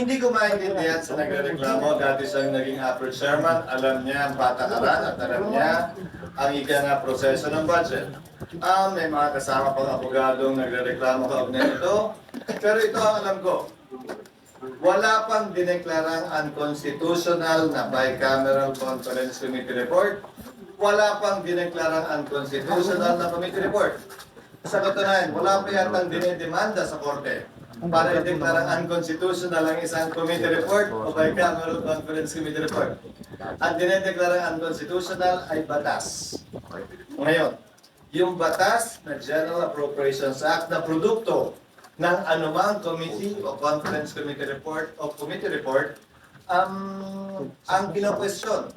hindi ko maintindihan sa nagreklamo, dati siyang naging upper chairman, alam niya ang patakaran at alam niya ang ika nga proseso ng budget. May mga kasama pang abogadong nagreklamo kaugnay nito, pero ito ang alam ko. Wala pang dineklarang unconstitutional na bicameral conference committee report. Wala pang dineklarang unconstitutional na committee report. Sa katunayan, wala pa yatang dinedemanda sa korte para ideklarang unconstitutional ang isang committee report o bicameral conference committee report. Ang dinedeklarang unconstitutional ay batas. Ngayon, yung batas na General Appropriations Act na produkto ng anumang committee o conference committee report o committee report ang kino-question.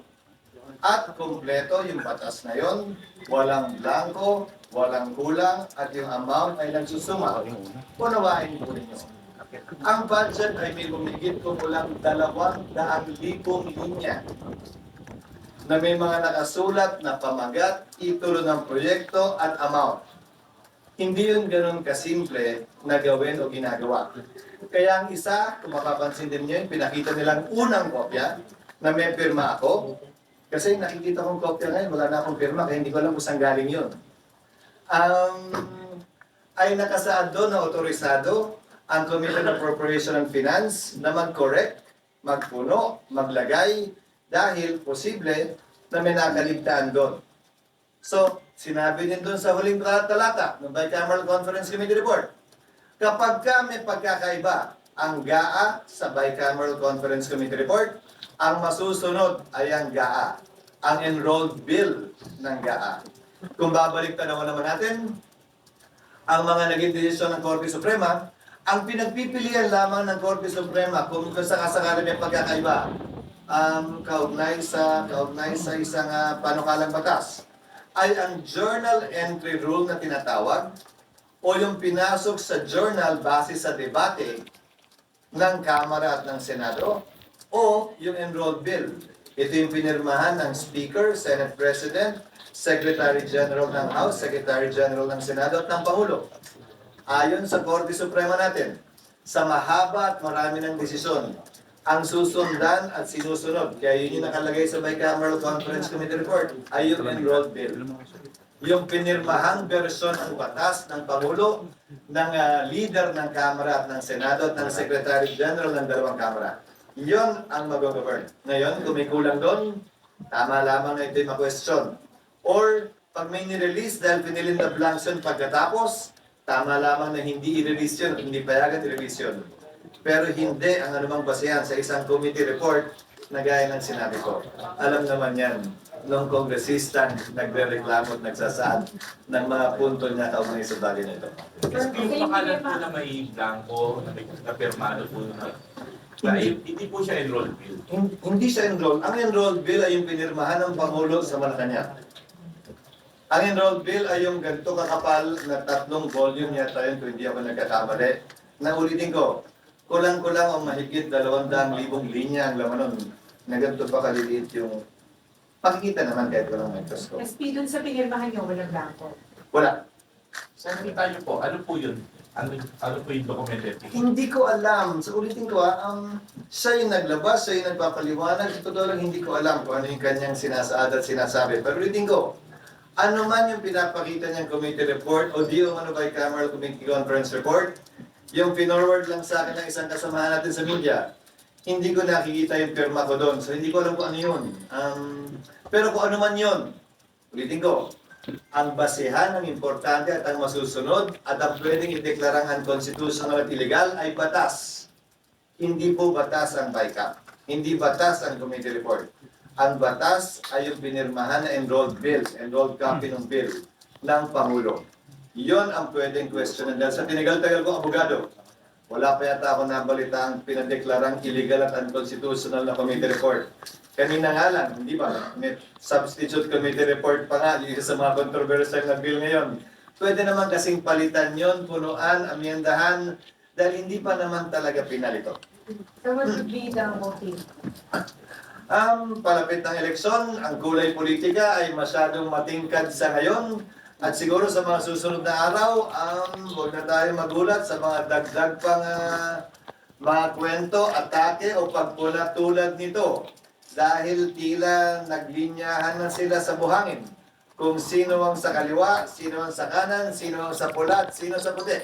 At kumpleto yung batas na yon, walang blanco, walang kulang, at yung amount ay nagsusuma. Unawain po ninyo. Ang budget ay may humigit kumulang 200,000 linya na may mga nakasulat na pamagat, titulo ng proyekto at amount. Hindi yun ganun kasimple na gawin o ginagawa. Kaya ang isa, kung mapapansin din nyo, pinakita nilang unang kopya na may pirma ako. Kasi nakikita kong kopya ngayon, wala na akong pirma, kaya hindi ko alam kung saan galing yun. Ay nakasaad doon na otorisado ang Committee on Appropriation and Finance na mag-correct, magpuno, maglagay, dahil posible na may nakaligtaan doon. So, sinabi din doon sa huling talata ng Bicameral Conference Committee Report, kapag ka may pagkakaiba ang GAA sa Bicameral Conference Committee Report, ang masusunod ay ang GAA, ang enrolled bill ng GAA. Kung babalik tanawan naman natin, ang mga naging desisyon ng Korte Suprema, ang pinagpipilian lamang ng Korte Suprema kung sakasakali may pagkakaiba, kaugnay sa isang panukalang batas, ay ang journal entry rule na tinatawag o yung pinasok sa journal base sa debate ng Kamara at ng Senado o yung enrolled bill. Ito yung pinirmahan ng Speaker, Senate President, Secretary General ng House, Secretary General ng Senado at ng Pangulo. Ayon sa Korte Suprema natin, sa mahaba at marami ng desisyon, ang susundan at sinusunod, kaya yun yung nakalagay sa Bicameral Conference Committee Report, ay yung enrolled bill. Yung pinirmahang bersyon ng batas ng Pangulo, ng leader ng Kamara at ng Senado at ng Secretary General ng dalawang Kamara. Yon ang mag-govern. Ngayon, kung may kulang doon, tama lamang na ito'y ma-question. Or, pag may nirelease dahil pinilin na blanks yun pagkatapos, tama lamang na hindi i-release yun, hindi payagan i-release yun. Pero hindi ang anumang basehan sa isang committee report na gaya ng sinabi ko. Alam naman yan, nung kongresista nagre-reklamo at nagsasaad ng mga punto niya kaugnay sa bagay na ito. Yung pakalan po na may blanco, na permano po na hindi po siya enrolled bill. Hindi siya enrolled. Ang enrolled bill ay yung pinirmahan ng Pangulo sa Malacanang. Ang enrolled bill ay yung ganito kakapal na 3 volume yata yun kung hindi ako nagkakamali. Na ulitin ko, kulang-kulang ang mahigit 200,000 linya ang laman nun. Na ganito pa kaliliit yung pakikita naman kahit walang microscope. SP, dun sa pinirmahan niyo, walang blanco. Wala. Salita niyo po, ano po yun? Ano po yung documented? Hindi ko alam. So ulitin ko siya yung naglabas, siya yung nagpapaliwanag. Ito daw lang hindi ko alam kung ano yung kanyang sinasaad at sinasabi. Pero ulitin ko, ano man yung pinapakita niyang committee report o di yung bicameral committee conference report, yung pinorward lang sa akin ng isang kasamahan natin sa media, hindi ko nakikita yung pirma ko doon. So hindi ko alam kung ano yun. Pero kung ano man yun, ulitin ko, ang basehan ng importante at ang masusunod at ang pwedeng ideklarang unconstitutional at illegal ay batas. Hindi po batas ang BICAM. Hindi batas ang committee report. Ang batas ay yung pinirmahan na enrolled bill, enrolled copy ng bill ng Pangulo. Iyon ang pwedeng questionan. Dahil sa tinigal-tagal ko, abogado, wala pa yata ako nabalita ang pinadeklarang illegal at unconstitutional na committee report. Kanina nga lang, hindi ba? May substitute committee report pa nga, yung isa sa mga controversial na bill ngayon. Pwede naman kasing palitan yon, punuan, amyendahan, dahil hindi pa naman talaga pinalito. So what would be the motive? Palapit ng eleksyon, ang kulay politika ay masyadong matingkad sa ngayon. At siguro sa mga susunod na araw, huwag na tayo magulat sa mga dagdag pang mga kwento, atake o pagpula tulad nito dahil tila naglinyahan na sila sa buhangin kung sino ang sa kaliwa, sino ang sa kanan, sino ang sa pula at sino sa puti.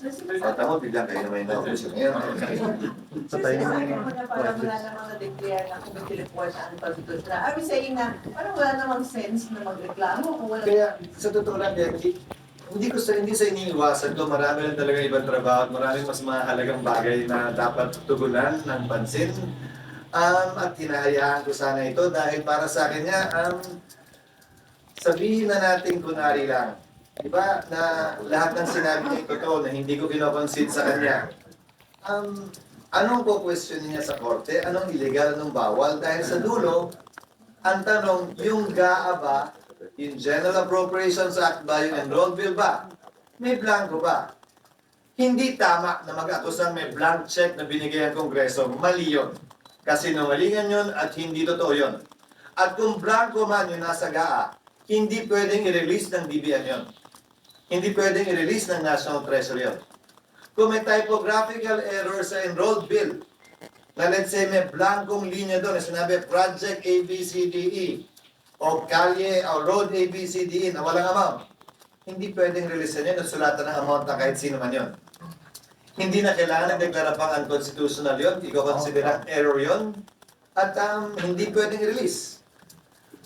Tama, biglang kayo naman yung naubusin ngayon. Kasi sabi mo na parang wala namang na-declare na committee report ang pagtutos na. Are we saying na parang wala namang sense na magreklamo kung wala Kaya sa totoo lang, Becky, hindi sa iniiwasan ko, marami lang talaga ibang trabaho at maraming mas mahalagang bagay na dapat tugunan ng pansin. At hinahayaan ko sana ito dahil para sa akin niya, sabihin na natin kunwari lang, di ba, na lahat ng sinabi niya totoo na hindi ko kinoconsider sa kanya. Anong po-question niya sa korte? Anong illegal, anong bawal? Dahil sa dulo, ang tanong, yung GAA ba, yung General Appropriations Act ba, yung enrolled bill ba, may blanco ba? Hindi tama na mag-akusang may blank check na binigay ang Kongreso. Mali yun. Kasi nungalingan yun at hindi totoo yun. At kung blanco man yung nasa GAA, hindi pwedeng i-release ng DBM yun. Hindi pwedeng i-release ng National Treasury yun. Kung may typographical error sa enrolled bill, na let's say may blankong linya doon, na sinabi Project ABCDE, o kalye, o road ABCDE na walang amount, hindi pwedeng releasean yun at sulatan ng amount na kahit sino man yun. Hindi na kailangan nagdeklara pang unconstitutional yun, i-consider ang error yun, at hindi pwedeng release.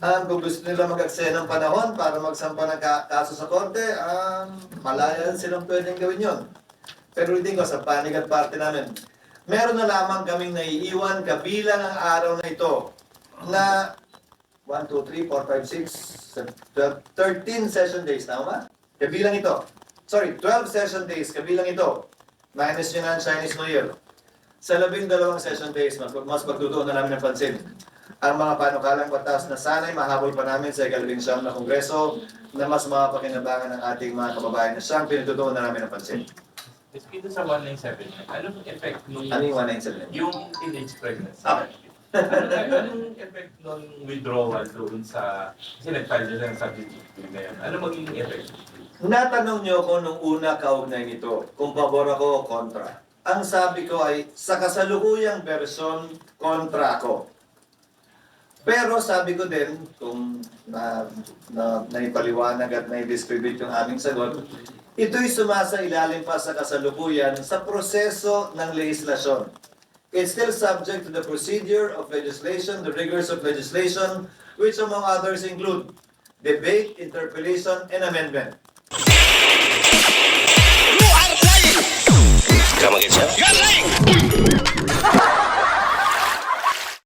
Kung gusto nila mag-aksaya ng panahon para magsampa ng kaso sa korte, malaya silang pwedeng gawin yon. Pero hindi ko, sa panig at parte namin, meron na lamang kaming naiiwan kabilang ang araw na ito na 1, 2, 3, 4, 5, 6, 13 session days, tama? Kabilang ito. Sorry, 12 session days, kabilang ito. Minus yun ang Chinese New Year. Sa 12 session days, mas pagtutuon na namin ng pansin ang mga panukalang batas na sana'y mahabol pa namin sa ika-11 na Kongreso na mas mapakinabangan ng ating mga kababayan na siyang pinututuon na namin ng pansin. Dito sa 197, anong effect nung... Ano yung 197? Yung teenage pregnancy. Ah. Anong effect nung withdrawal doon sa... Kasi nag-file nila ng substitute ngayon. Ano magiging effect? Natanong niyo ko nung una kaugnay nito kung pabor ako o kontra. Ang sabi ko ay sa kasalukuyang version, kontra ako. Pero sabi ko din, kung naipaliwanag at nai-distribute yung aming sagot, ito'y sumasailalim pa sa kasalukuyan sa proseso ng legislasyon. It's still subject to the procedure of legislation, the rigors of legislation, which among others include debate, interpellation, and amendment. Come again, sir.